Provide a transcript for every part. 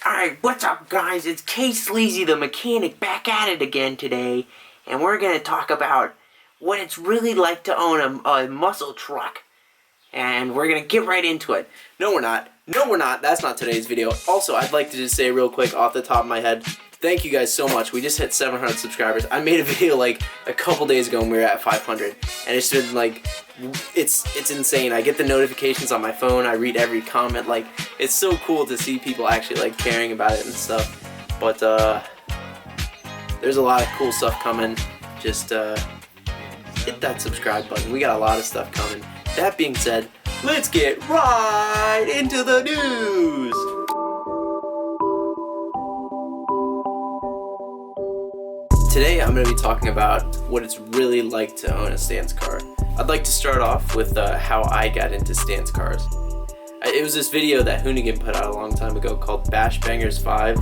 Alright, what's up guys? It's K Sleazy the mechanic back at it again today, and we're gonna talk about what it's really like to own a muscle truck. And we're gonna get right into it. No we're not. No we're not. That's not today's video. Also, I'd like to just say real quick off the top of my head, thank you guys so much. We just hit 700 subscribers. I made a video like a couple days ago and we were at 500. And it's been like, it's insane. I get the notifications on my phone. I read every comment. Like, it's so cool to see people actually like caring about it and stuff. But there's a lot of cool stuff coming. Just hit that subscribe button. We got a lot of stuff coming. That being said, let's get right into the news! Today I'm going to be talking about what it's really like to own a stance car. I'd like to start off with how I got into stance cars. It was this video that Hoonigan put out a long time ago called Bash Bangers 5,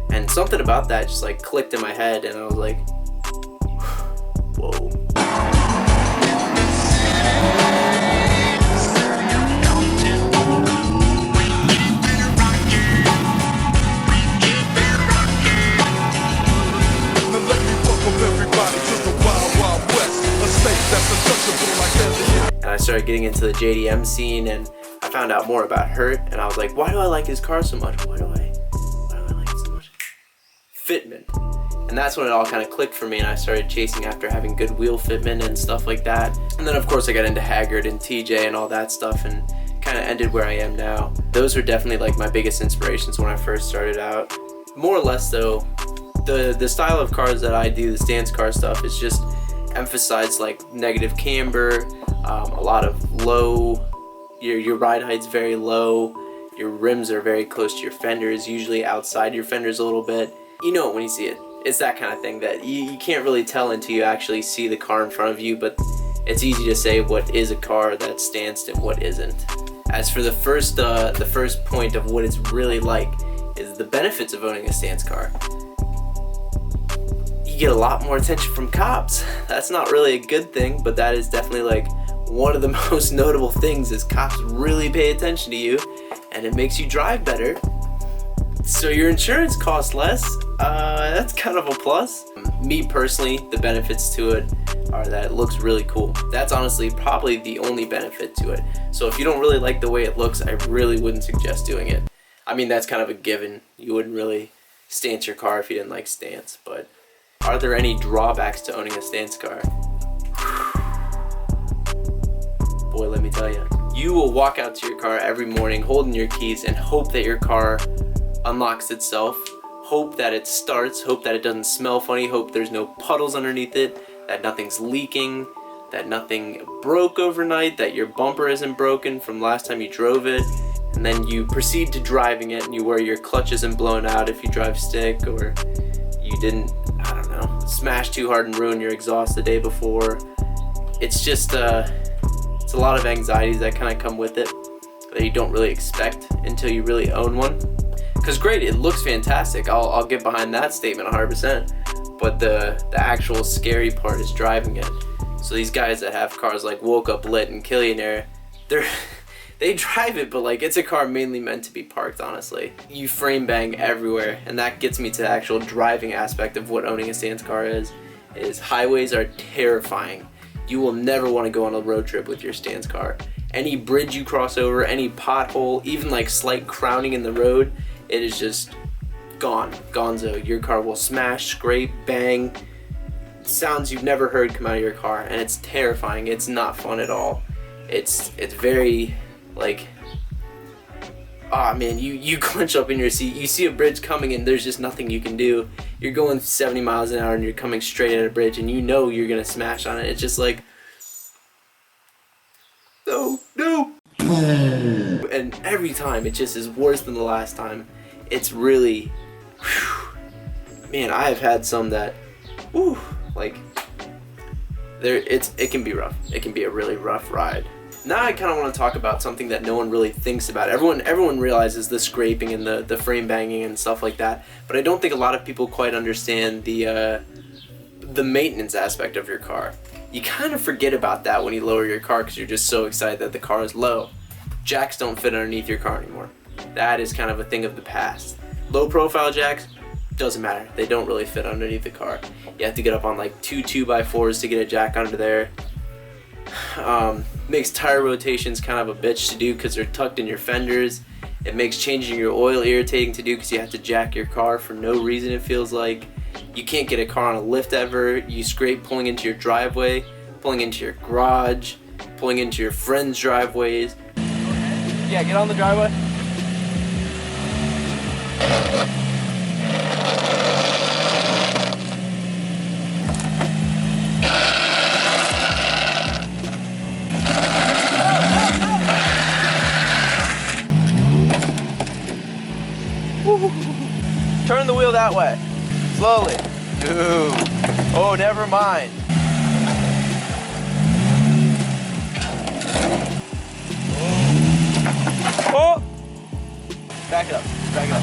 and something about that just like clicked in my head and I was like, whoa. And I started getting into the JDM scene and I found out more about Hurt and I was like, why do I like his car so much? Why do I like it so much? Fitment. And that's when it all kind of clicked for me and I started chasing after having good wheel fitment and stuff like that. And then of course I got into Haggard and TJ and all that stuff and kind of ended where I am now. Those were definitely like my biggest inspirations when I first started out. More or less though, the style of cars that I do, the stance car stuff, is just emphasize like negative camber, a lot of low, your ride height's very low, your rims are very close to your fenders, usually outside your fenders a little bit. You know it when you see it. It's that kind of thing that you can't really tell until you actually see the car in front of you, but it's easy to say what is a car that's stanced and what isn't. As for the first point of what it's really like is the benefits of owning a stance car. You get a lot more attention from cops. That's not really a good thing, but that is definitely like one of the most notable things is cops really pay attention to you and it makes you drive better. So your insurance costs less. That's kind of a plus. Me personally, the benefits to it are that it looks really cool. That's honestly probably the only benefit to it. So if you don't really like the way it looks, I really wouldn't suggest doing it. I mean, that's kind of a given. You wouldn't really stance your car if you didn't like stance, but are there any drawbacks to owning a stance car? Boy, let me tell you. You will walk out to your car every morning holding your keys and hope that your car unlocks itself, hope that it starts, hope that it doesn't smell funny, hope there's no puddles underneath it, that nothing's leaking, that nothing broke overnight, that your bumper isn't broken from last time you drove it, and then you proceed to driving it and you worry your clutch isn't blown out if you drive stick, or you didn't, I don't know, smash too hard and ruin your exhaust the day before. It's just it's a lot of anxieties that kind of come with it that you don't really expect until you really own one. Because great, it looks fantastic, I'll get behind that statement 100%, but the actual scary part is driving it. So these guys that have cars like Woke Up Lit and Killionaire, they drive it, but like it's a car mainly meant to be parked, honestly. You frame bang everywhere, and that gets me to the actual driving aspect of what owning a stance car is highways are terrifying. You will never want to go on a road trip with your stance car. Any bridge you cross over, any pothole, even like slight crowning in the road, it is just gone, gonzo. Your car will smash, scrape, bang, sounds you've never heard come out of your car, and it's terrifying. It's not fun at all. It's very like, ah man, you clench up in your seat, you see a bridge coming and there's just nothing you can do. You're going 70 miles an hour and you're coming straight at a bridge and you know you're gonna smash on it. It's just like, no. And every time it just is worse than the last time. It's really, man, I have had some that, like, it can be rough. It can be a really rough ride. Now I kind of want to talk about something that no one really thinks about. Everyone realizes the scraping and the frame banging and stuff like that, but I don't think a lot of people quite understand the maintenance aspect of your car. You kind of forget about that when you lower your car because you're just so excited that the car is low. Jacks don't fit underneath your car anymore. That is kind of a thing of the past. Low profile jacks, doesn't matter. They don't really fit underneath the car. You have to get up on like two 2x4s to get a jack under there. Makes tire rotations kind of a bitch to do because they're tucked in your fenders. It makes changing your oil irritating to do because you have to jack your car for no reason, it feels like. You can't get a car on a lift ever. You scrape pulling into your driveway, pulling into your garage, pulling into your friends' driveways. Yeah, get on the driveway. Turn the wheel that way. Slowly. Dude. Oh, never mind. Oh! Back it up. Back it up.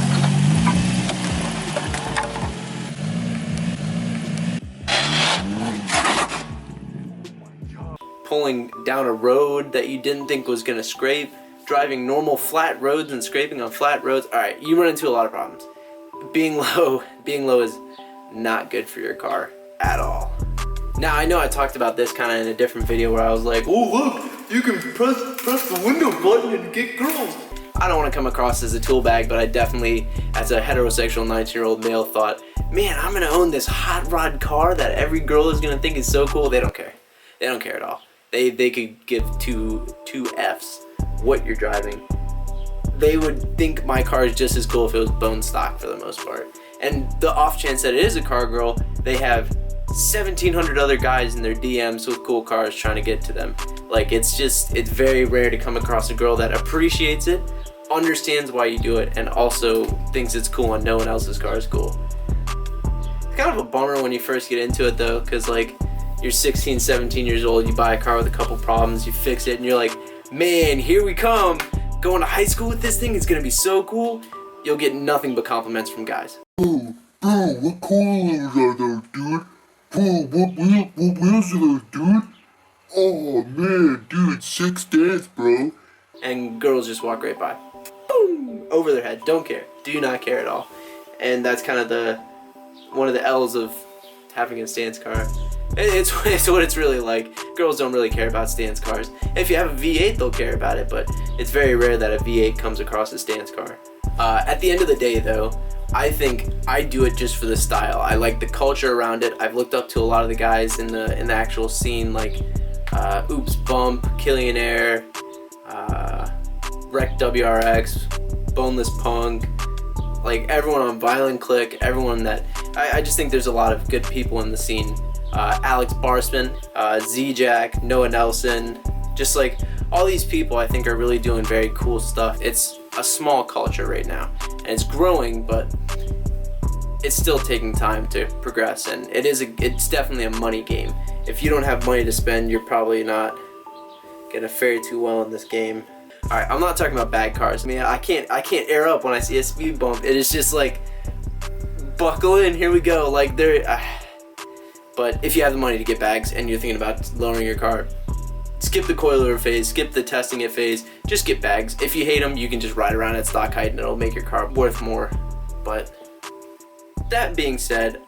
Pulling down a road that you didn't think was gonna scrape, driving normal flat roads and scraping on flat roads. Alright, you run into a lot of problems. Being low is not good for your car at all. Now I know I talked about this kind of in a different video where I was like, oh look, you can press the window button and get girls. I don't want to come across as a tool bag, but I definitely, as a heterosexual 19-year-old male, thought, man, I'm gonna own this hot rod car that every girl is gonna think is so cool. They don't care. They don't care at all. They could give two F's what you're driving. They would think my car is just as cool if it was bone stock for the most part. And the off chance that it is a car girl, they have 1,700 other guys in their DMs with cool cars trying to get to them. Like, it's very rare to come across a girl that appreciates it, understands why you do it, and also thinks it's cool and no one else's car is cool. It's kind of a bummer when you first get into it though, because like, you're 16, 17 years old, you buy a car with a couple problems, you fix it, and you're like, man, here we come. Going to high school with this thing is gonna be so cool. You'll get nothing but compliments from guys. Bro, what colors are those, dude? Bro, what wheels are those, dude? Oh man, dude, sick stance, bro. And girls just walk right by. Boom! Over their head. Don't care. Do not care at all. And that's kind of one of the L's of having a stance car. It's what it's really like. Girls don't really care about stance cars. If you have a V8, they'll care about it, but it's very rare that a V8 comes across a stance car. At the end of the day though, I think I do it just for the style. I like the culture around it. I've looked up to a lot of the guys in the actual scene, like Oops Bump, Killian Air, Wreck WRX, Boneless Punk, like everyone on Violent Click, everyone that I just think there's a lot of good people in the scene. Alex Barsman, Z-Jack, Noah Nelson, just like all these people I think are really doing very cool stuff. It's a small culture right now and it's growing, but it's still taking time to progress, and it's definitely a money game. If you don't have money to spend, you're probably not gonna fare too well in this game. Alright, I'm not talking about bad cars. I mean, I can't air up when I see a speed bump. It is just like, buckle in, here we go. Like but if you have the money to get bags and you're thinking about lowering your car, skip the coilover phase, skip the testing it phase, just get bags. If you hate them, you can just ride around at stock height and it'll make your car worth more. But that being said,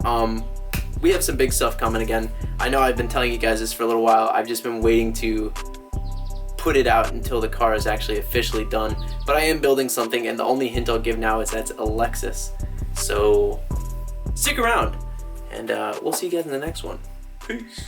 we have some big stuff coming again. I know I've been telling you guys this for a little while. I've just been waiting to put it out until the car is actually officially done. But I am building something, and the only hint I'll give now is that's a Lexus. So stick around. And we'll see you guys in the next one. Peace.